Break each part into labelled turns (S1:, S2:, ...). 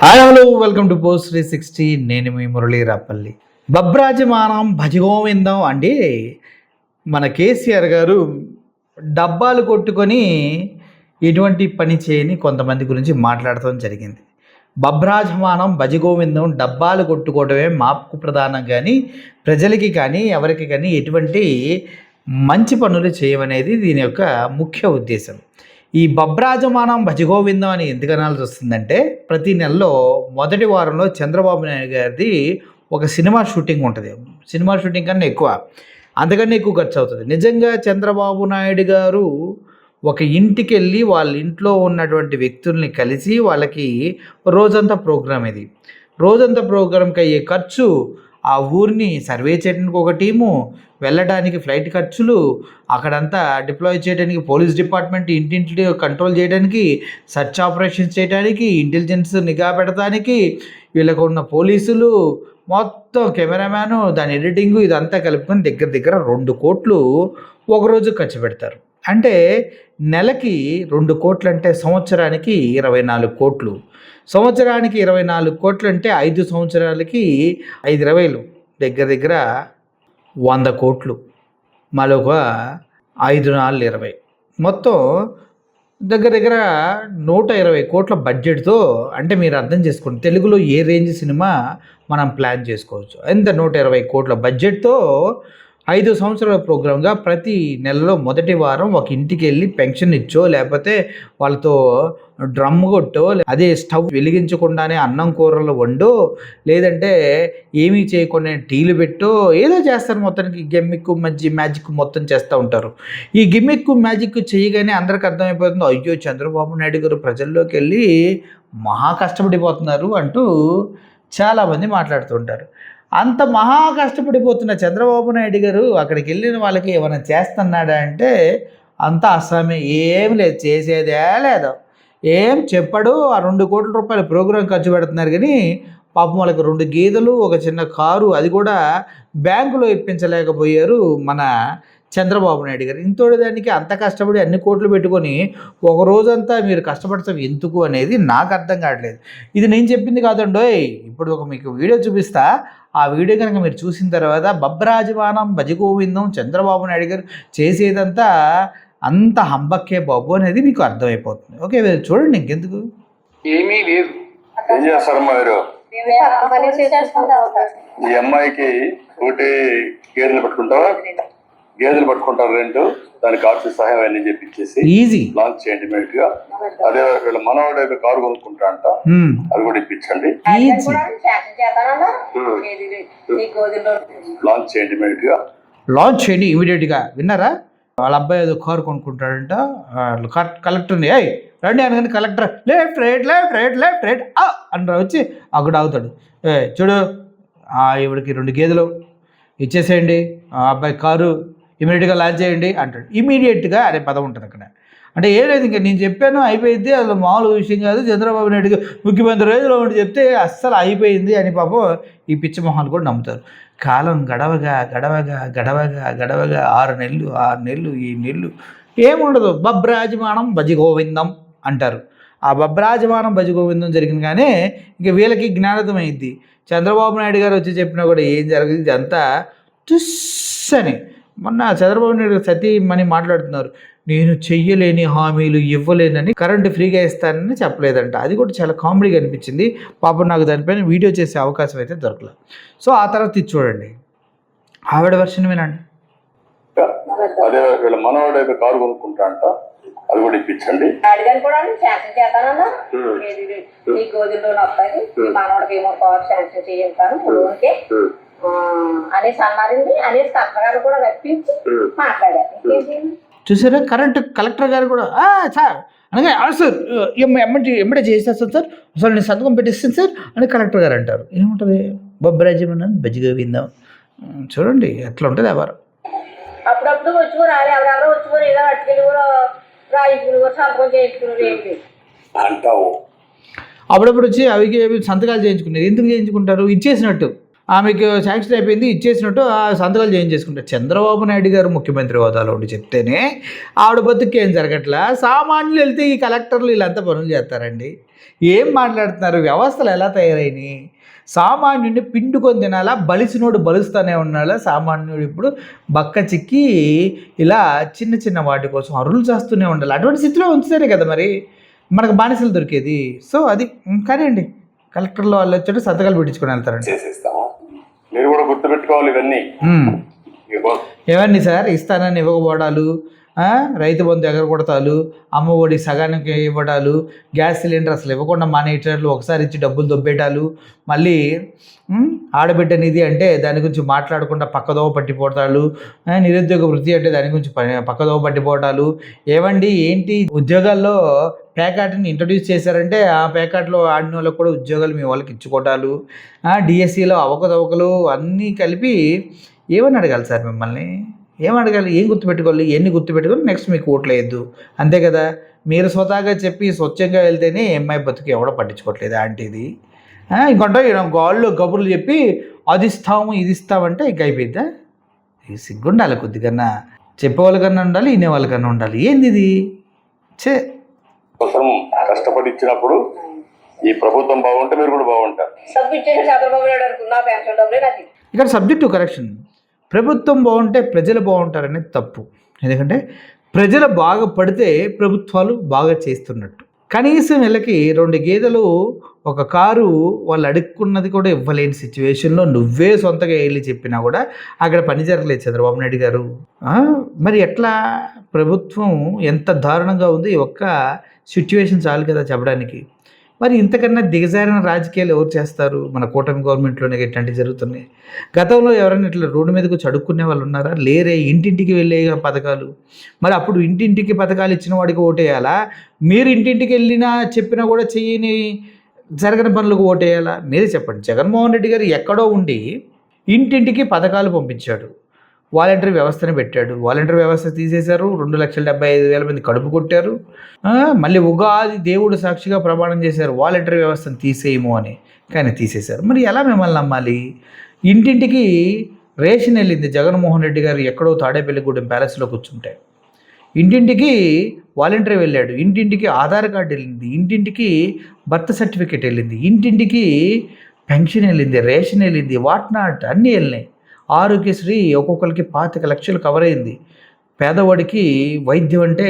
S1: Hi hello welcome to post 360. నేను మీ మురళీ రాపల్లి. బబ్రాజమానం భజగోవిందం అండి. మన కేసీఆర్ గారు డబ్బాలు కొట్టుకొని ఎటువంటి పని చేయని కొంతమంది గురించి మాట్లాడటం జరిగింది. బబ్రాజమానం భజగోవిందం డబ్బాలు కొట్టుకోవడమే మాకు ప్రధానం, కానీ ప్రజలకి కానీ ఎవరికి కానీ ఎటువంటి మంచి పనులు చేయమనేది దీని యొక్క ముఖ్య ఉద్దేశం. ఈ బబ్రాజమానం భజగోవిందం అని ఎందుకు అనాల్సి వస్తుందంటే, ప్రతి నెలలో మొదటి వారంలో చంద్రబాబు నాయుడు గారిది ఒక సినిమా షూటింగ్ ఉంటుంది. సినిమా షూటింగ్ కన్నా ఎక్కువ, అంతకన్నా ఎక్కువ ఖర్చు అవుతుంది. నిజంగా చంద్రబాబు నాయుడు గారు ఒక ఇంటికి వెళ్ళి వాళ్ళ ఇంట్లో ఉన్నటువంటి వ్యక్తుల్ని కలిసి వాళ్ళకి రోజంతా ప్రోగ్రాం ఇది. రోజంతా ప్రోగ్రాంకి అయ్యే ఖర్చు, ఆ ఊరిని సర్వే చేయడానికి ఒక టీము, వెళ్ళడానికి ఫ్లైట్ ఖర్చులు, అక్కడంతా డిప్లాయ్ చేయడానికి పోలీస్ డిపార్ట్మెంట్, ఇంటింటి కంట్రోల్ చేయడానికి, సర్చ్ ఆపరేషన్స్ చేయడానికి, ఇంటెలిజెన్స్ నిఘా పెడతానికి, వీళ్ళకు ఉన్న పోలీసులు, మొత్తం కెమెరామ్యాను, దాని ఎడిటింగు, ఇదంతా కలుపుకొని దగ్గర దగ్గర 2 కోట్లు ఒకరోజు ఖర్చు పెడతారు. అంటే నెలకి 2 కోట్లు అంటే సంవత్సరానికి 24 కోట్లు. సంవత్సరానికి 24 కోట్లు అంటే 5 సంవత్సరాలకి 5/20 దగ్గర దగ్గర 100 కోట్లు. మరొక 5 4 20 మొత్తం దగ్గర దగ్గర 120 కోట్ల బడ్జెట్తో. అంటే మీరు అర్థం చేసుకోండి, తెలుగులో ఏ రేంజ్ సినిమా మనం ప్లాన్ చేసుకోవచ్చు. ఎంత 120 కోట్ల బడ్జెట్తో 5 సంవత్సరాల ప్రోగ్రామ్గా ప్రతి నెలలో మొదటి వారం ఒక ఇంటికి వెళ్ళి పెన్షన్ ఇచ్చో, లేకపోతే వాళ్ళతో డ్రమ్ కొట్టో, అదే స్టవ్ వెలిగించకుండానే అన్నం కూరలు వండో, లేదంటే ఏమీ చేయకుండా టీలు పెట్టో ఏదో చేస్తారు. మొత్తానికి గిమ్మిక్ మ్యాజిక్ మొత్తం చేస్తూ ఉంటారు. ఈ గిమ్మిక్ మ్యాజిక్ చేయగానే అందరికి అర్థమైపోతుంది, అయ్యో చంద్రబాబు నాయుడు గారు ప్రజల్లోకి వెళ్ళి మహా కష్టపడిపోతున్నారు అంటూ చాలామంది మాట్లాడుతుంటారు. అంత మహా కష్టపడిపోతున్న చంద్రబాబు నాయుడు గారు అక్కడికి వెళ్ళిన వాళ్ళకి ఏమైనా చేస్తున్నాడా అంటే అంతా అస్సామే. ఏం లేదు, చేసేదే లేదు, ఏం చెప్పడు. ఆ 2 కోట్ల రూపాయల ప్రోగ్రాం ఖర్చు పెడుతున్నారు, కానీ పాపం వాళ్ళకి 2 గేదెలు, ఒక చిన్న కారు, అది కూడా బ్యాంకులో ఇప్పించలేకపోయారు మన చంద్రబాబు నాయుడు గారు. ఇంతోటి దానికి అంత కష్టపడి అన్ని కోట్లు పెట్టుకొని ఒక రోజంతా మీరు కష్టపడతాం ఎందుకు అనేది నాకు అర్థం కావట్లేదు. ఇది నేను చెప్పింది కాదండోయ్. ఇప్పుడు ఒక మీకు వీడియో చూపిస్తా. ఆ వీడియో కనుక మీరు చూసిన తర్వాత బబ్రాజమానం భజగోవిందం చంద్రబాబు నాయుడు గారు చేసేదంతా అంత హంబక్కే బాబు అనేది మీకు అర్థమైపోతుంది. ఓకే, చూడండి, ఇంకెందుకు.
S2: ఏమీ లేదు. ఏం చేస్తారు మీరు? ఈ అమ్మాయికి ఒకటి గేదెలు పట్టుకుంటావా? గేదెలు పట్టుకుంటారు 2, దానికి కావాల్సిన సహాయం అన్ని చెప్పించేసి
S1: ఈజీ లాంచ్
S2: చేయండి ఇమీడియట్ గా. అదే వీళ్ళ మనవాడు అయితే కారు కొనుక్కుంటా అంట, అది కూడా ఇప్పించండి. లాంచ్ చేయండి ఇమీడియట్ గా.
S1: లాంచ్ చేయండి ఇమీడియట్ గా. విన్నారా? వాళ్ళ అబ్బాయి ఏదో కారు కొనుక్కుంటాడంట. కలెక్టర్ని రండి అనగానే collector left right left right left right అని వచ్చి అక్కడ ఆగుతాడు. చూడు, ఇవిడికి 2 గేదెలు ఇచ్చేసేయండి, ఆ అబ్బాయి కారు ఇమీడియట్గా లాంచ్ చేయండి అంటాడు. ఇమీడియట్గా అనే పదం ఉంటుంది అక్కడ. అంటే ఏం లేదు, ఇంకా నేను చెప్పాను అయిపోయింది, అసలు మామూలు విషయం కాదు. చంద్రబాబు నాయుడు ముఖ్యమంత్రి రోజులో ఉండి చెప్తే అస్సలు అయిపోయింది అని పాపం ఈ పిచ్చి మొహాలు కూడా నమ్ముతారు. కాలం గడవగా గడవగా గడవగా గడవగా 6 నెలలు ఈ నెలలు ఏముండదు. బబ్రాజమానం భజగోవిందం అంటారు. ఆ బబ్రాజమానం భజగోవిందం జరిగిన కానీ ఇంక వీళ్ళకి జ్ఞానోదయం అయింది. చంద్రబాబు నాయుడు గారు వచ్చి చెప్పినా కూడా ఏం జరగదు, ఇదంతా టుస్ అని. మొన్న చంద్రబాబు నాయుడు సతీమణి మాట్లాడుతున్నారు, నేను చెయ్యలేని హామీలు ఇవ్వలేనని, కరెంటు ఫ్రీగా ఇస్తానని చెప్పలేదంట. అది కూడా చాలా కామెడీగా అనిపించింది. పాపం నాకు దానిపైన వీడియో చేసే అవకాశం అయితే దొరకలేదు. సో ఆ తర్వాత ఇది చూడండి, ఆవిడ వర్షన్ వినండి.
S2: అదే వీళ్ళ మనవాడు అయితే కారు కొనుక్కుంటా అంట, అది కూడా ఇప్పించండి.
S3: అడిగాను కూడా శాంక్షన్ చేస్తానన్నా, ఈ గోధులో వస్తాయి, మనవాడికి ఏమో కారు శాంక్షన్ చేయించాను లోన్కే అనేసి అన్నారండి. అనేసి కలెక్టర్ గారు కూడా రప్పించి మాట్లాడారు.
S1: చూసారా, కలెక్టర్ గారు కూడా సార్ అనగా సార్ ఎమ్మటే చేసేస్తాను సార్, అసలు నేను సంతకం పెట్టిస్తాను సార్ అని కలెక్టర్ గారు అంటారు. ఏముంటుంది, బొబ్బరాజ్యమన్నా భజగోవిందం. చూడండి ఎట్లా ఉంటుంది ఎవరు.
S3: అప్పుడప్పుడు వచ్చి రాలి, ఎవరెవరో వచ్చి ఏదో అట్టుకెళ్ళి కూడా రాయించుకుని కూడా సంతకం చేయించుకున్నారు. ఏంటి
S1: అంటావు, అప్పుడప్పుడు వచ్చి అవి సంతకాలు చేయించుకున్నారు. ఎందుకు చేయించుకుంటారు? ఇచ్చేసినట్టు. ఆమెకు శాంక్షన్ అయిపోయింది ఇచ్చేసినట్టు ఆ సంతకాలు చేయించేసుకుంటారు. చంద్రబాబు నాయుడు గారు ముఖ్యమంత్రి హోదాలో ఉండి చెప్తేనే ఆవిడ బతుకు ఏం జరగట్లా. సామాన్యులు వెళ్తే ఈ కలెక్టర్లు వీళ్ళంతా పనులు చేస్తారండి. ఏం మాట్లాడుతున్నారు? వ్యవస్థలు ఎలా తయారైనాయి? సామాన్యుడిని పిండుకొని తినాలా, బలిసినోడు బలుస్తూనే ఉన్నాడా? సామాన్యుడు ఇప్పుడు బక్క చిక్కి ఇలా చిన్న చిన్న వాటి కోసం అరులు చేస్తూనే ఉండాలి. అటువంటి స్థితిలో ఉంచితేనే కదా మరి మనకు బానిసలు దొరికేది. సో అది కానీ అండి, కలెక్టర్లో వాళ్ళు వచ్చాడు సంతకాలు పెట్టించుకొని వెళ్తారండి.
S2: చేసేస్తాము. మీరు కూడా గుర్తుపెట్టుకోవాలి ఇవన్నీ.
S1: ఎవరిని సార్ ఇస్తానని ఇవ్వకపోవడాలు, రైతు బంధు ఎగరగొడతాలు, అమ్మ ఒడి సగానికి ఇవ్వడాలు, గ్యాస్ సిలిండర్ అసలు ఇవ్వకుండా మానేయటాలు, ఒకసారి ఇచ్చి డబ్బులు దొబ్బేటాలు, మళ్ళీ ఆడబిడ్డ నిధి అంటే దాని గురించి మాట్లాడకుండా పక్కదోవ పట్టిపోతాలు, నిరుద్యోగ వృత్తి అంటే దాని గురించి పక్కదోవ పట్టిపోవటాలు. ఏవండి ఏంటి ఉద్యోగాల్లో ప్యాకాట్ని ఇంట్రడ్యూస్ చేశారంటే ఆ ప్యాకాట్లో ఆడిన వాళ్ళకి కూడా ఉద్యోగాలు మీ వాళ్ళకి ఇచ్చుకోవటాలు, డిఎస్సిలో అవకతవకలు అన్నీ కలిపి ఏమని అడగాలి సార్ మిమ్మల్ని? ఏం అడగాలి? ఏం గుర్తుపెట్టుకోవాలి? ఎన్ని గుర్తుపెట్టుకొని నెక్స్ట్ మీకు ఓట్లు వేయద్దు, అంతే కదా. మీరు స్వతహాగా చెప్పి స్వచ్ఛంగా వెళ్తేనే ఎంఐ బతుకు ఎవడో పట్టించుకోవట్లేదు ఆంటీది. ఇంకొంటే గాళ్ళు కబుర్లు చెప్పి అది ఇస్తాము ఇది ఇస్తామంటే ఇంక అయిపోయిద్దా? ఇది సిగ్గుండాలి కొద్దికన్నా, చెప్పేవాళ్ళకన్నా ఉండాలి, వినేవాళ్ళకన్నా ఉండాలి. ఏంది ఇది?
S2: కోసం కష్టపడి ఇచ్చినప్పుడు ఈ ప్రభుత్వం బాగుంటే మీరు కూడా బాగుంటారు.
S1: ఇక్కడ సబ్జెక్టు కరెక్షన్. ప్రభుత్వం బాగుంటే ప్రజలు బాగుంటారనేది తప్పు. ఎందుకంటే ప్రజలు బాగుపడితే ప్రభుత్వాలు బాగా చేస్తున్నట్టు. కనీసం నెలకి 2 గేదెలు, ఒక కారు వాళ్ళు అడుక్కున్నది కూడా ఇవ్వలేని సిచ్యువేషన్లో నువ్వే సొంతగా వెళ్ళి చెప్పినా కూడా అక్కడ పని జరగలేదు చంద్రబాబు నాయుడు గారు. మరి ఎట్లా ప్రభుత్వం ఎంత దారుణంగా ఉంది? ఒక్క సిచ్యువేషన్ చాలు కదా చెప్పడానికి. మరి ఇంతకన్నా దిగజారిన రాజకీయాలు ఎవరు చేస్తారు? మన కూటమి గవర్నమెంట్లోనే ఇట్లాంటివి జరుగుతున్నాయి. గతంలో ఎవరైనా ఇట్లా రోడ్డు మీదకి వచ్చి అడుక్కునే వాళ్ళు ఉన్నారా? లేరే. ఇంటింటికి వెళ్ళే పథకాలు. మరి అప్పుడు ఇంటింటికి పథకాలు ఇచ్చిన వాడికి ఓటేయాలా? మీరు ఇంటింటికి వెళ్ళినా చెప్పినా కూడా చేయని జరగని పనులకు ఓటేయాలా? మీరే చెప్పండి. జగన్మోహన్ రెడ్డి గారు ఎక్కడో ఉండి ఇంటింటికి పథకాలు పంపించాడు, వాలంటరీ వ్యవస్థను పెట్టాడు. వాలంటరీ వ్యవస్థ తీసేశారు. 2,75,000 మంది కడుపు కొట్టారు. మళ్ళీ ఉగాది దేవుడు సాక్షిగా ప్రమాణం చేశారు వాలంటరీ వ్యవస్థను తీసేయము అని, కానీ తీసేశారు. మరి ఎలా మిమ్మల్ని నమ్మాలి? ఇంటింటికి రేషన్ వెళ్ళింది జగన్మోహన్ రెడ్డి గారు ఎక్కడో తాడేపల్లిగూడెం ప్యాలెస్లో కూర్చుంటే. ఇంటింటికి వాలంటరీ వెళ్ళాడు, ఇంటింటికి ఆధార్ కార్డు వెళ్ళింది, ఇంటింటికి బర్త్ సర్టిఫికేట్ వెళ్ళింది, ఇంటింటికి పెన్షన్ వెళ్ళింది, రేషన్ వెళ్ళింది, వాట్ నాట్ అన్నీ వెళ్ళినాయి. ఆరోగ్యశ్రీ ఒక్కొక్కరికి 25 లక్షలు కవర్ అయింది. పేదవాడికి వైద్యం అంటే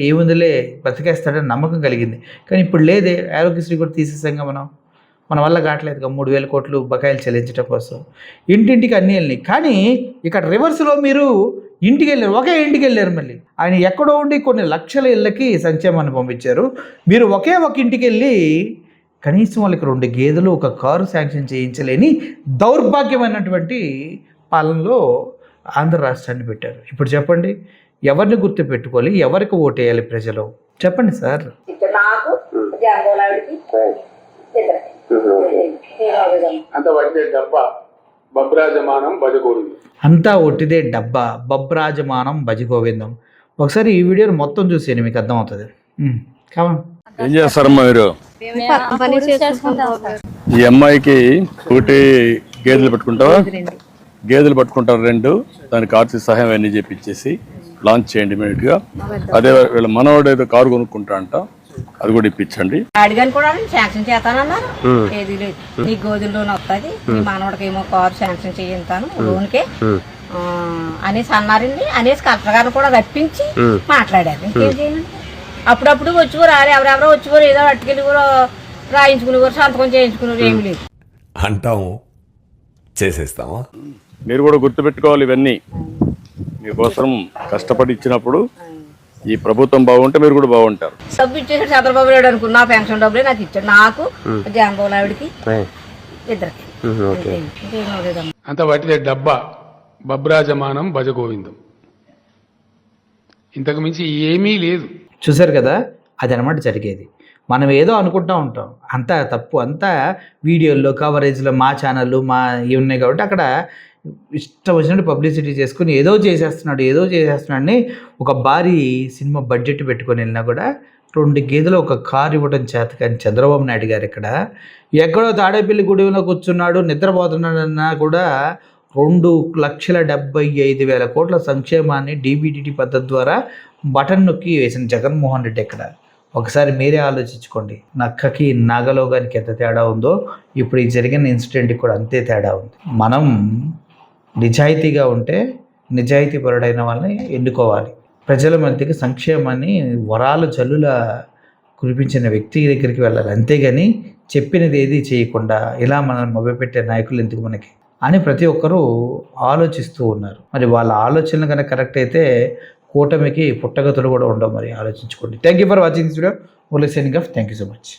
S1: ఏముందిలే బ్రతికేస్తాడని నమ్మకం కలిగింది. కానీ ఇప్పుడు లేదే, ఆరోగ్యశ్రీ కూడా తీసేసాంగా మన వల్ల కావట్లేదుగా 3,000 కోట్లు బకాయిలు చెల్లించడం కోసం. ఇంటింటికి అన్నీ వెళ్ళినాయి. కానీ ఇక్కడ రివర్స్లో మీరు ఇంటికి వెళ్ళారు, ఒకే ఇంటికి వెళ్ళారు. మళ్ళీ ఆయన ఎక్కడో ఉండి కొన్ని లక్షల ఇళ్ళకి సంక్షేమాన్ని పంపించారు. మీరు ఒకే ఒక ఇంటికి వెళ్ళి కనీసం వాళ్ళకి 2 గేదెలు, ఒక కారు శాంక్షన్ చేయించలేని దౌర్భాగ్యమైనటువంటి పాలనలో ఆంధ్ర రాష్ట్రాన్ని పెట్టారు. ఇప్పుడు చెప్పండి, ఎవరిని గుర్తు పెట్టుకోవాలి? ఎవరికి ఓటేయాలి ప్రజలు? చెప్పండి సార్. అంతా ఒట్టిదే డబ్బా, బబ్రాజమానం భజగోవిందం. ఒకసారి ఈ వీడియోని మొత్తం చూసేయండి, మీకు అర్థమవుతుంది. కావాలి.
S2: ఏం చేస్తారమ్మా మీరు? ఈ అమ్మాయికి ఒకటి గేదెలు పట్టుకుంటావా? గేదెలు పట్టుకుంటారు 2, దానికి ఆర్థిక సహాయం అన్నీ చేపించేసి లాంచ్ చేయండి ఇమీడియట్గా. అదే వీళ్ళ మనవాడు ఏదో కారు కొనుక్కుంటా అంట, అది కూడా ఇప్పించండి.
S3: అడిగాను కూడా శాంక్షన్ చేస్తానన్నారు. ఏది లేదు, నీ గోధుల లోన్ వస్తుంది, మీ మనవాడికి ఏమో కారు శాంక్షన్ చేయించాను లోన్కే అనేసి అన్నారండి. అనేసి కలెక్టర్ గారిని కూడా రప్పించి మాట్లాడారు. ఇంకేం చేయండి. అప్పుడప్పుడు వచ్చుకోరు, ఎవరెవరో వచ్చుకోరు, ఏదో అట్టుకెళ్ళి కూడా రాయించుకునేవారు, సంతకం చేయించుకునేవారు. ఏమి లేదు
S4: అంటాము, చేసేస్తాము.
S2: మీరు కూడా గుర్తుపెట్టుకోవాలి ఇవన్నీ. మీకోసం కష్టపడి ఇచ్చినప్పుడు ఈ ప్రభుత్వం బాగుంటే మీరు కూడా బాగుంటారు.
S3: డబ్బు ఇచ్చేసాడు చంద్రబాబు నాయుడు అనుకున్నా, పెన్షన్ డబ్బులే నాకు ఇచ్చాడు, నాకు జగన్బాబు నాయుడికి ఇద్దరికి.
S5: అంత వాటిదే డబ్బా, బబ్రాజమానం భజగోవిందం, ఇంతకు మించి ఏమీ లేదు.
S1: చూసారు కదా, అది అనమాట జరిగేది. మనం ఏదో అనుకుంటూ ఉంటాం, అంతా తప్పు. అంతా వీడియోల్లో కవరేజ్లో మా ఛానళ్ళు మా ఇవి ఉన్నాయి కాబట్టి అక్కడ ఇష్టం వచ్చినట్టు పబ్లిసిటీ చేసుకుని ఏదో చేసేస్తున్నాడని ఒక భారీ సినిమా బడ్జెట్ పెట్టుకొని వెళ్ళినా కూడా 2 గేదెలు ఒక కారు ఇవ్వడం చేత కానీ చంద్రబాబు నాయుడు గారు ఇక్కడ ఎక్కడో తాడేపల్లి గుడిలో కూర్చున్నాడు నిద్రపోతున్నాడన్నా కూడా 2,75,000 కోట్ల సంక్షేమాన్ని డీబీటీటీ పద్ధతి ద్వారా బటన్ నొక్కి వేసిన జగన్మోహన్ రెడ్డి ఇక్కడ. ఒకసారి మీరే ఆలోచించుకోండి, నక్కకి నాగలోగానికి ఎంత తేడా ఉందో ఇప్పుడు ఈ జరిగిన ఇన్సిడెంట్కి కూడా అంతే తేడా ఉంది. మనం నిజాయితీగా ఉంటే నిజాయితీ పరుడైన వాళ్ళని ఎన్నుకోవాలి. ప్రజల మధ్యకి సంక్షేమాన్ని వరాలు జల్లుల కురిపించిన వ్యక్తి దగ్గరికి వెళ్ళాలి, అంతేగాని చెప్పినది ఏది చేయకుండా ఇలా మనం మొదలుపెట్టే నాయకులు ఎందుకు మనకి అని ప్రతి ఒక్కరూ ఆలోచిస్తూ ఉన్నారు. మరి వాళ్ళ ఆలోచనలు కనుక కరెక్ట్ అయితే కూటమికి పుట్టగతులు కూడా ఉండవు. మరి ఆలోచించుకోండి. Thank you for watching this video. Only signing off. Thank you so much.